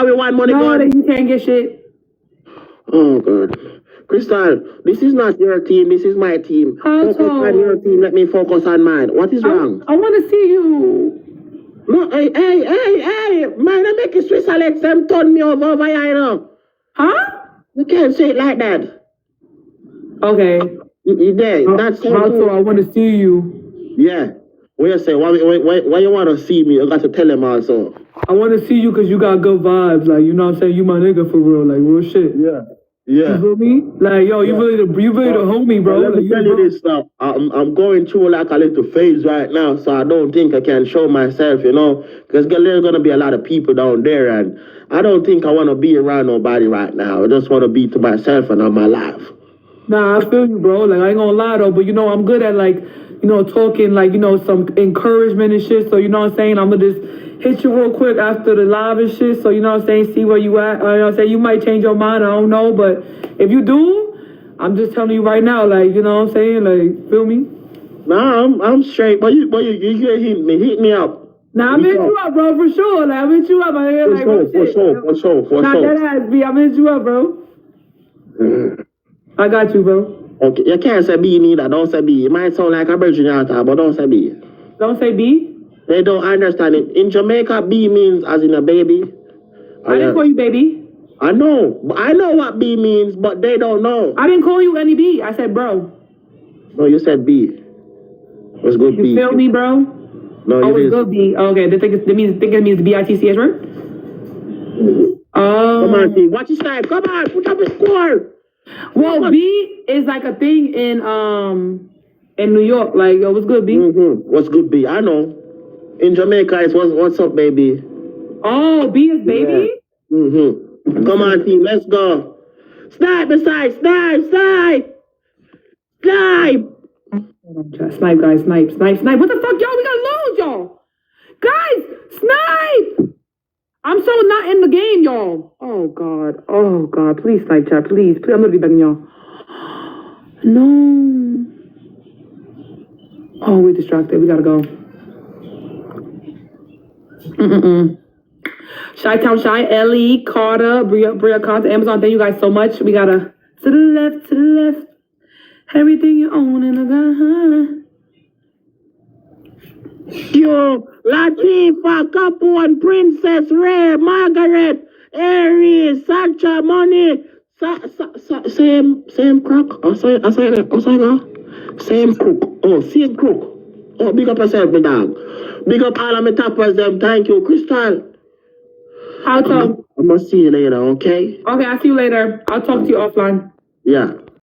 We want money. No, that you can't get shit. Oh God. Krystal, this is not your team, this is my team. Hauto. Focus on your team, let me focus on mine. What is wrong? I want to see you. No, hey, man, I make a Swiss Alex them turn me over here, you know. Huh? You can't say it like that. Okay. That's so Hauto, I want to see you. Yeah. What you say? Why you want to see me? You got to tell them also. I want to see you because you got good vibes. Like, you know what I'm saying? You my nigga for real. Like, real shit. Yeah. Yeah. You feel me? Like, yo, you really the homie, bro. Let me tell you this now. I'm going through like a little phase right now, so I don't think I can show myself, you know, because there's gonna be a lot of people down there, and I don't think I want to be around nobody right now. I just want to be to myself and on my life. Nah, I feel you, bro. Like, I ain't gonna lie though, but you know, I'm good at like, you know, talking like, you know, some encouragement and shit. So you know what I'm saying? I'm gonna just hit you real quick after the live and shit. So you know what I'm saying? See where you at. You know what I'm saying? You might change your mind. I don't know, but if you do, I'm just telling you right now. Like, you know what I'm saying? Like, feel me? Nah, I'm straight. But you hit me up. Nah, I'm hit you up, bro, for sure. Like, I'm hit you up. I hear like for sure. Nah, that ass be. I'm hit you up, bro. I got you, bro. Okay, you can't say B neither. Don't say B. It might sound like a virgin out, but don't say B. Don't say B? They don't understand it. In Jamaica, B means as in a baby. I didn't call you baby. I know what B means, but they don't know. I didn't call you any B. I said bro. No, you said B. What's good, B? You feel me, bro? No, it's good, B. Oh, okay, it means the B-I-T-C-H word? Come on, B. Watch your style. Come on, put up a score. Well, B is like a thing in New York. Like, yo, what's good, B? What's good, B? I know. In Jamaica, it's what's up, baby. Oh, B is baby? Yeah. Come on, team, let's go. Snipe, snipe. Snipe, guys, snipe. What the fuck, y'all? We gotta lose, y'all. Guys, snipe! I'm so not in the game, y'all. Oh, God. Please, snipe chat. Please. I'm gonna be begging y'all. No. Oh, we're distracted. We gotta go. Chi-Town Shy, Ellie, Carter, Bria Carter, Amazon. Thank you guys so much. We gotta to the left. Everything you own in a gun. Yo, Latifah, Capone, Princess Ray, Margaret, Aries, Sancha, Money, same crook. Same crook. Oh, same crook. Oh, big up yourself, my dog. Big up all of my tappers, them. Thank you, Krystal. Hauto. I'm gonna see you later, okay? Okay, I'll see you later. I'll talk to you offline. Yeah.